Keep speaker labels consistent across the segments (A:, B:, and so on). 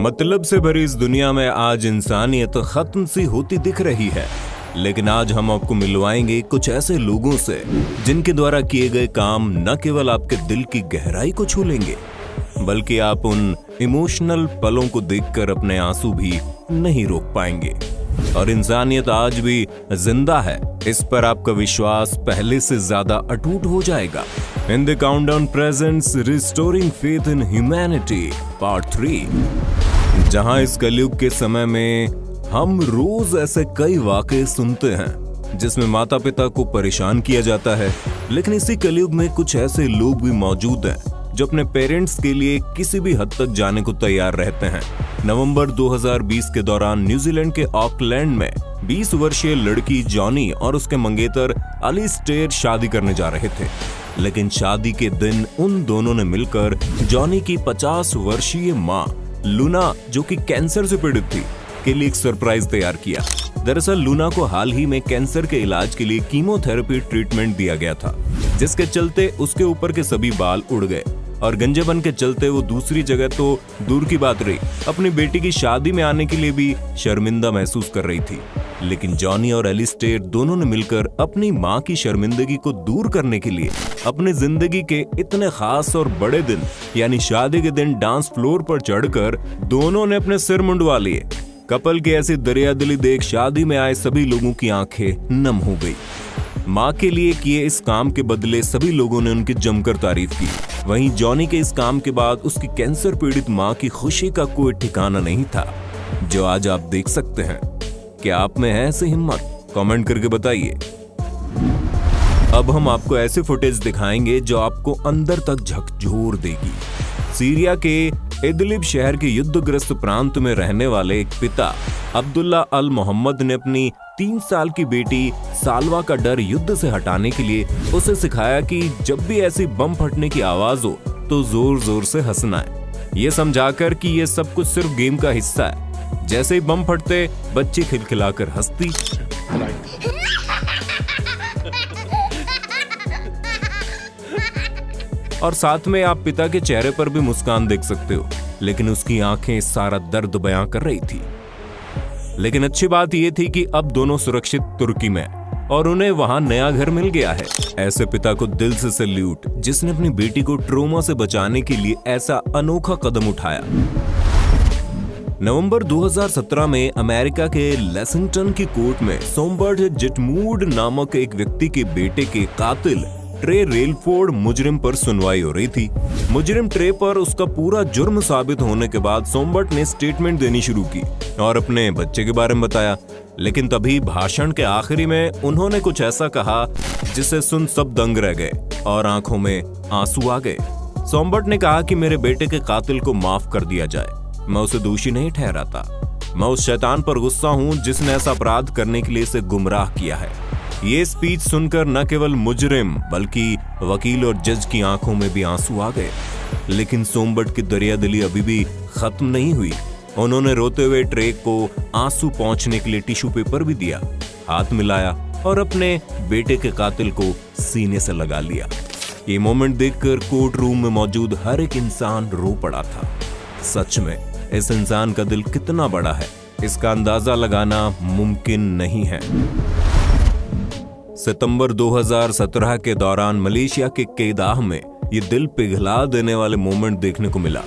A: मतलब से भरी इस दुनिया में आज इंसानियत खत्म सी होती दिख रही है, लेकिन आज हम आपको मिलवाएंगे कुछ ऐसे लोगों से जिनके द्वारा किए गए काम न केवल आपके दिल की गहराई को छू लेंगे, बल्कि आप उन इमोशनल पलों को देखकर अपने आंसू भी नहीं रोक पाएंगे। और इंसानियत आज भी जिंदा है, इस पर आपका विश्वास पहले से ज्यादा अटूट हो जाएगा। In the countdown presents restoring faith in humanity part 3, जहां इस कलयुग के समय में हम रोज ऐसे कई वाकये सुनते हैं जिसमें माता पिता को परेशान किया जाता है, लेकिन इसी कलयुग में कुछ ऐसे लोग भी मौजूद हैं जो अपने पेरेंट्स के लिए किसी भी हद तक जाने को तैयार रहते हैं। नवंबर 2020 के दौरान न्यूजीलैंड के ऑकलैंड में 20 वर्षीय लड़की जॉनी और उसके मंगेतर अलिस्टेयर शादी करने जा रहे थे, लेकिन शादी के दिन उन दोनों ने मिलकर जॉनी की 50 वर्षीय मां लूना, जो कि कैंसर से पीड़ित थी, के लिए एक सरप्राइज तैयार किया। दरअसल लूना को हाल ही में कैंसर के इलाज के लिए कीमोथेरेपी ट्रीटमेंट दिया गया था, जिसके चलते उसके ऊपर के सभी बाल उड़ गए और गंजेपन के चलते वो दूसरी जगह तो दूर की बात रही, अपनी बेटी की शादी में आने के लिए भी शर्मिंदा महसूस कर रही थी। लेकिन जॉनी और एलिस्टेयर दोनों ने मिलकर अपनी मां की शर्मिंदगी को दूर करने के लिए अपनी जिंदगी के इतने खास और बड़े दिन यानी शादी के दिन डांस फ्लोर पर चढ़कर दोनों ने अपने सिर मुंडवा लिए। कपल की ऐसी दरियादिली देख शादी में आए सभी लोगों की आंखें नम हो गई। मां के लिए किए इस काम के बदले सभी लोगों ने उनकी जमकर तारीफ की। वहीं जॉनी के इस काम के बाद उसकी कैंसर पीड़ित मां की खुशी का कोई ठिकाना नहीं था, जो आज आप देख सकते हैं। क्या आप में है ऐसी हिम्मत? कमेंट करके बताइए। अब हम आपको ऐसे फुटेज दिखाएंगे जो आपको अंदर तक झकझोर देगी। सीरिया के इदलिब शहर के युद्धग्रस्त प्रांत में रहने वाले एक पिता अब्दुल्ला अल मोहम्मद ने अपनी 3 साल की बेटी सालवा का डर युद्ध से हटाने के लिए उसे सिखाया कि जब भी ऐसी बम फटने की आवाज हो तो जोर जोर से हंसना है, ये समझाकर कि ये सब कुछ सिर्फ गेम का हिस्सा है। जैसे ही बम फटते बच्ची खिलखिलाकर हंसती और साथ में आप पिता के चेहरे पर भी मुस्कान देख सकते हो, लेकिन उसकी आंखें सारा दर्द बयां कर रही थी। लेकिन अच्छी बात यह थी कि अब दोनों सुरक्षित तुर्की में और उन्हें वहां नया घर मिल गया है। ऐसे पिता को दिल से सैल्यूट, जिसने अपनी बेटी को ट्रोमा से बचाने के लिए ऐसा अनोखा कदम उठाया। नवंबर 2017 में अमेरिका के लेसिंगटन की कोर्ट में सोमबर्ट जिटमूड नामक एक व्यक्ति के बेटे के कातिल ट्रे रेलफोर्ड मुजरिम पर सुनवाई हो रही थी। मुजरिम ट्रे पर उसका पूरा जुर्म साबित होने के बाद सोमबर्ट ने स्टेटमेंट देनी शुरू की और अपने बच्चे के बारे में बताया, लेकिन तभी भाषण के आखिरी में उन्होंने कुछ ऐसा कहा जिसे सुन सब दंग रह गए और आंखों में आंसू आ गए। सोमबर्ट ने कहा कि मेरे बेटे के कातिल को माफ कर दिया जाए, मैं उसे दोषी नहीं ठहराता। मैं उस शैतान पर गुस्सा हूँ जिसने ऐसा अपराध करने के लिए इसे गुमराह किया है। ये स्पीच सुनकर न केवल मुजरिम बल्कि वकील और जज की आंखों में भी आंसू आ गए। लेकिन सोमबर्ट की दरियादिली अभी भी खत्म नहीं हुई। उन्होंने रोते हुए ट्रे को आंसू पहुंचने के लिए टिश्यू पेपर भी दिया, हाथ मिलाया और अपने बेटे के कातिल को सीने से लगा लिया। ये मोमेंट देखकर कोर्ट रूम में मौजूद हर एक इंसान रो पड़ा था। सच में इस इंसान का दिल कितना बड़ा है, इसका अंदाजा लगाना मुमकिन नहीं है। सितंबर 2017 के दौरान मलेशिया के केदाह में ये दिल पिघला देने वाले मोमेंट देखने को मिला।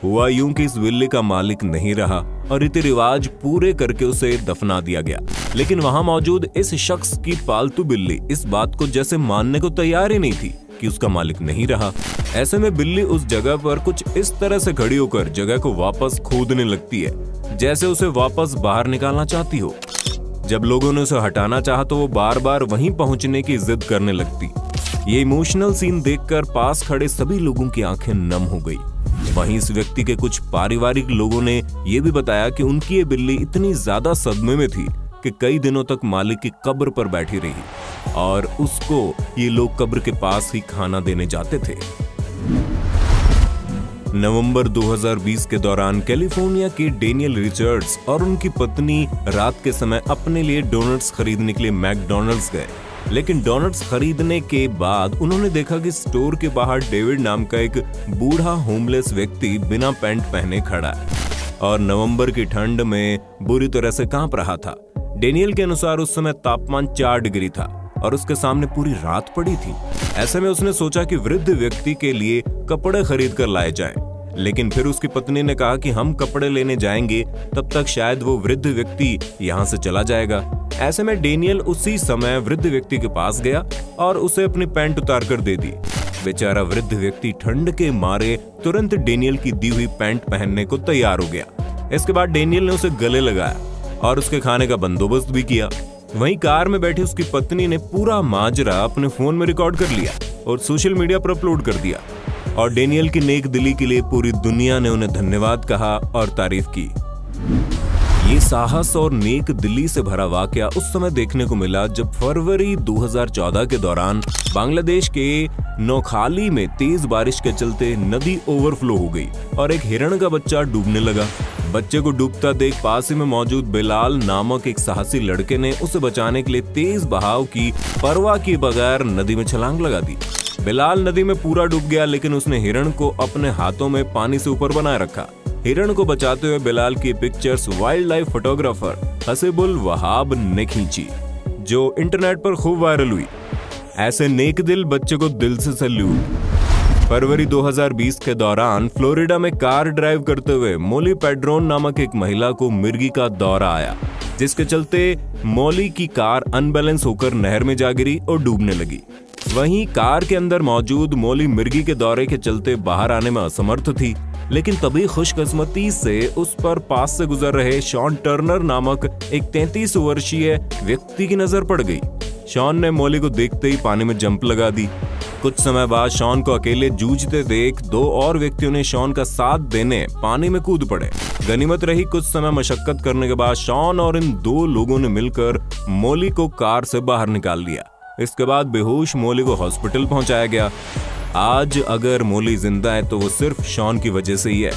A: हुआ यूं कि इस बिल्ली का मालिक नहीं रहा और रीति रिवाज पूरे करके उसे दफना दिया गया, लेकिन वहां मौजूद इस शख्स की पालतू बिल्ली इस बात को जैसे मानने को तैयार ही नहीं थी कि उसका मालिक नहीं रहा। ऐसे में बिल्ली उस जगह पर कुछ इस तरह से खड़ी होकर जगह को वापस खोदने लगती है जैसे उसे वापस बाहर निकालना चाहती हो। जब लोगों ने उसे हटाना चाहा तो वो बार बार वहीं पहुंचने की जिद करने लगती। ये इमोशनल सीन देखकर पास खड़े सभी लोगों की आंखें नम हो गई। वहीं इस व्यक्ति के कुछ पारिवारिक लोगों ने ये भी बताया कि उनकी ये बिल्ली इतनी ज्यादा सदमे में थी कि कई दिनों तक मालिक की कब्र पर बैठी रही और उसको ये लोग कब्र के पास ही खाना देने जाते थे। नवंबर 2020 के दौरान कैलिफोर्निया के डेनियल रिचर्ड्स और उनकी पत्नी रात के समय अपने लिए डोनट्स खरीदने के लिए मैकडॉनल्ड्स गए। लेकिन डोनट्स खरीदने के बाद उन्होंने देखा कि स्टोर के बाहर डेविड नाम का एक बूढ़ा होमलेस व्यक्ति बिना पैंट पहने खड़ा है और नवंबर की ठंड में बुरी तरह से कांप रहा था। डेनियल के अनुसार उस समय तापमान 4 डिग्री था और उसके सामने पूरी रात पड़ी थी। ऐसे में उसने सोचा कि वृद्ध व्यक्ति के लिए कपड़े खरीद कर लाए जाएं। लेकिन फिर उसकी पत्नी ने कहा कि हम कपड़े लेने जाएंगे, तब तक शायद वो वृद्ध व्यक्ति यहाँ से चला जाएगा। ऐसे में डेनियल उसी समय वृद्ध व्यक्ति के पास गया और उसे अपनी पैंट उतार कर दे दी। बेचारा वृद्ध व्यक्ति ठंड के मारे तुरंत डेनियल की दी हुई पैंट पहनने को तैयार हो गया। इसके बाद डेनियल ने उसे गले लगाया और उसके खाने का बंदोबस्त भी किया। वहीं कार में बैठी उसकी पत्नी ने पूरा माजरा अपने फोन में रिकॉर्ड कर लिया और सोशल मीडिया पर अपलोड कर दिया। और डेनियल की नेक दिली के लिए पूरी दुनिया ने उन्हें धन्यवाद कहा और तारीफ की। ये साहस और नेक दिली से भरा वाकया उस समय देखने को मिला जब फरवरी 2014 के दौरान बांग्लादेश के नौखाली में तेज बारिश के चलते नदी ओवरफ्लो हो गई और एक हिरण का बच्चा डूबने लगा। बच्चे को डूबता देख पास ही में मौजूद बिलाल नामक एक साहसी लड़के ने उसे बचाने के लिए तेज बहाव की परवाह किए बगैर नदी में छलांग लगा दी। बिलाल नदी में पूरा डूब गया, लेकिन उसने हिरण को अपने हाथों में पानी से ऊपर बनाए रखा। हिरण को बचाते हुए बिलाल की pictures wildlife photographer Hasibul Wahab ने खींची, जो इंटरनेट पर खूब वायरल हुई। ऐसे नेक दिल बच्चे को दिल से सैल्यूट। फरवरी 2020 के दौरान फ्लोरिडा में कार ड्राइव करते हुए मोली पेड्रोन नामक एक महिला को मिर्गी का दौरा आया, जिसके चलते मोली की कार अनबैलेंस होकर नहर में जा गिरी और डूबने लगी। वहीं कार के अंदर मौजूद मोली मिर्गी के दौरे के चलते बाहर आने में असमर्थ थी, लेकिन तभी खुशकिस्मती से उस पर पास से गुजर रहे शॉन टर्नर नामक एक 33 वर्षीय व्यक्ति की नजर पड़ गई। शॉन ने मोली को देखते ही पानी में जंप लगा दी। कुछ समय बाद शॉन को अकेले जूझते देख 2 और व्यक्तियों ने शॉन का साथ देने पानी में कूद पड़े। गनीमत रही, कुछ समय मशक्कत करने के बाद शॉन और इन 2 लोगों ने मिलकर मोली को कार से बाहर निकाल लिया। इसके बाद बेहोश मोली को हॉस्पिटल पहुंचाया गया। आज अगर मोली जिंदा है तो वो सिर्फ शॉन की वजह से ही है।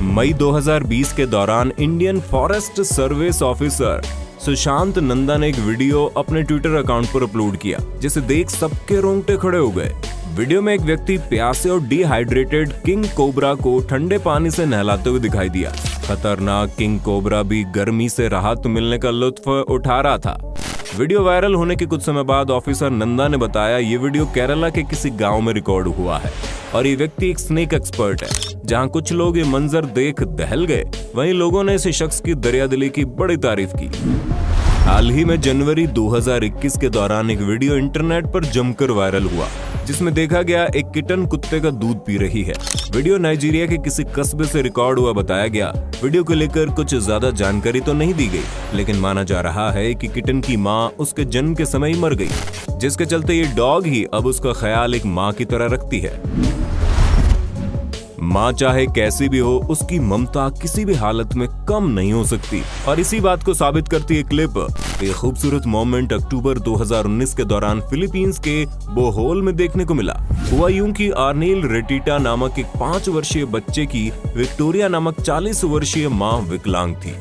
A: मई 2020 के दौरान Indian forest service officer Sushant Nanda ने एक वीडियो अपने ट्विटर अकाउंट पर अपलोड किया, जिसे देख सबके रोंगटे खड़े हो गए। वीडियो में एक व्यक्ति प्यासे और डिहाइड्रेटेड किंग कोबरा को ठंडे पानी से नहलाते हुए दिखाई दिया। खतरनाक किंग कोबरा भी गर्मी से राहत मिलने का लुत्फ उठा रहा था। वीडियो वायरल होने के कुछ समय बाद ऑफिसर नंदा ने बताया, ये वीडियो केरला के किसी गांव में रिकॉर्ड हुआ है और ये व्यक्ति एक स्नेक एक्सपर्ट है। जहां कुछ लोग ये मंजर देख दहल गए, वहीं लोगों ने इस शख्स की दरियादिली की बड़ी तारीफ की। हाल ही में जनवरी 2021 के दौरान एक वीडियो इंटरनेट पर जमकर वायरल हुआ, जिसमें देखा गया एक किटन कुत्ते का दूध पी रही है। वीडियो नाइजीरिया के किसी कस्बे से रिकॉर्ड हुआ बताया गया। वीडियो को लेकर कुछ ज्यादा जानकारी तो नहीं दी गई, लेकिन माना जा रहा है कि किटन की मां उसके जन्म के समय ही मर गई, जिसके चलते ये डॉग ही अब उसका ख्याल एक मां की तरह रखती है। माँ चाहे कैसी भी हो, उसकी ममता किसी भी हालत में कम नहीं हो सकती, और इसी बात को साबित करती है क्लिप। एक खूबसूरत मोमेंट अक्टूबर 2019 के दौरान फिलीपींस के बोहोल में देखने को मिला। हुआ यूं कि आर्नील रेटिटा नामक एक 5 वर्षीय बच्चे की विक्टोरिया नामक 40 वर्षीय माँ विकलांग थी,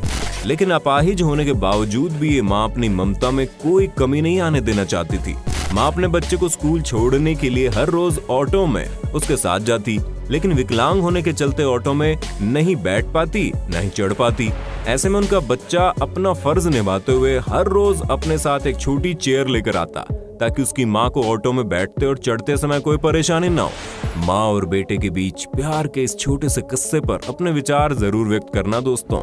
A: लेकिन अपाहिज होने के बावजूद भी ये माँ अपनी ममता में कोई कमी नहीं आने देना चाहती थी। माँ अपने बच्चे को स्कूल छोड़ने के लिए हर रोज ऑटो में उसके साथ जाती, लेकिन विकलांग होने के चलते ऑटो में नहीं बैठ पाती, नहीं चढ़ पाती। ऐसे में उनका बच्चा अपना फर्ज निभाते हुए हर रोज अपने साथ एक छोटी चेयर लेकर आता, ताकि उसकी माँ को ऑटो में बैठते और चढ़ते समय कोई परेशानी ना हो। माँ और बेटे के बीच प्यार के इस छोटे से किस्से पर अपने विचार जरूर व्यक्त करना दोस्तों।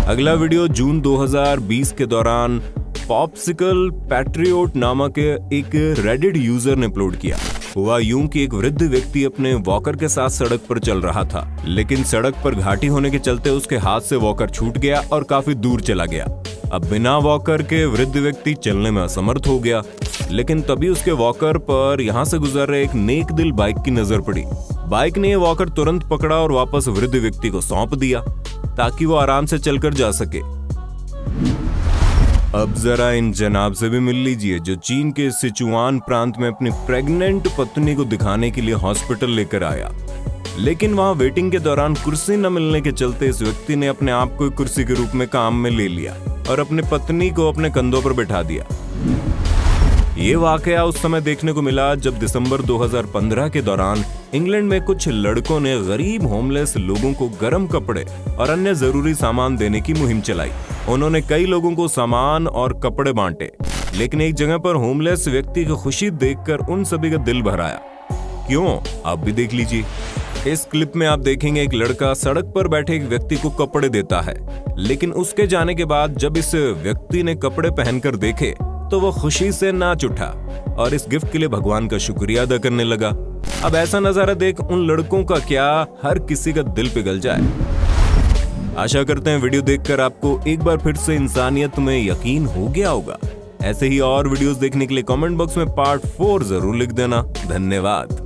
A: अगला वीडियो जून 2020 के दौरान पॉप्सिकल पैट्रियोट नामक एक रेडिट यूजर ने अपलोड किया। हुआ यूं कि एक वृद्ध व्यक्ति अपने वॉकर के साथ सड़क पर चल रहा था, लेकिन सड़क पर घाटी होने के चलते उसके हाथ से वॉकर छूट गया और काफी दूर चला गया। अब बिना वॉकर के वृद्ध व्यक्ति चलने में असमर्थ हो गया, लेकिन तभी उसके वॉकर पर यहाँ से गुजर रहे एक नेक दिल बाइक की नजर पड़ी। बाइक ने वॉकर तुरंत पकड़ा और वापस वृद्ध व्यक्ति को सौंप दिया, ताकि वो आराम से चलकर जा सके। अब जरा इन जनाब से भी मिल लीजिए, जो चीन के सिचुआन प्रांत में अपनी प्रेग्नेंट पत्नी को दिखाने के लिए हॉस्पिटल लेकर आया, लेकिन वहां वेटिंग के दौरान कुर्सी न मिलने के चलते इस व्यक्ति ने अपने आप को कुर्सी के रूप में काम में ले लिया और अपने पत्नी को अपने कंधों पर बैठा दिया। ये वाकया उस समय देखने को मिला जब दिसंबर 2015 के दौरान इंग्लैंड में कुछ लड़कों ने गरीब होमलेस लोगों को गर्म कपड़े और अन्य जरूरी सामान देने की मुहिम चलाई। उन्होंने कई लोगों को सामान और कपड़े बांटे, लेकिन एक जगह पर होमलेस व्यक्ति की खुशी देखकर उन सभी का दिल भर आया। क्यों, आप भी देख लीजिए। इस क्लिप में आप देखेंगे एक लड़का सड़क पर बैठे एक व्यक्ति को कपड़े देता है, लेकिन उसके जाने के बाद जब इस व्यक्ति ने कपड़े पहनकर देखे तो वो खुशी से नाच उठा और इस गिफ्ट के लिए भगवान का शुक्रिया अदा करने लगा। अब ऐसा नजारा देख उन लड़कों का क्या, हर किसी का दिल पिघल जाए। आशा करते हैं वीडियो देखकर आपको एक बार फिर से इंसानियत में यकीन हो गया होगा। ऐसे ही और वीडियोस देखने के लिए कमेंट बॉक्स में पार्ट 4 जरूर लिख देना। धन्यवाद।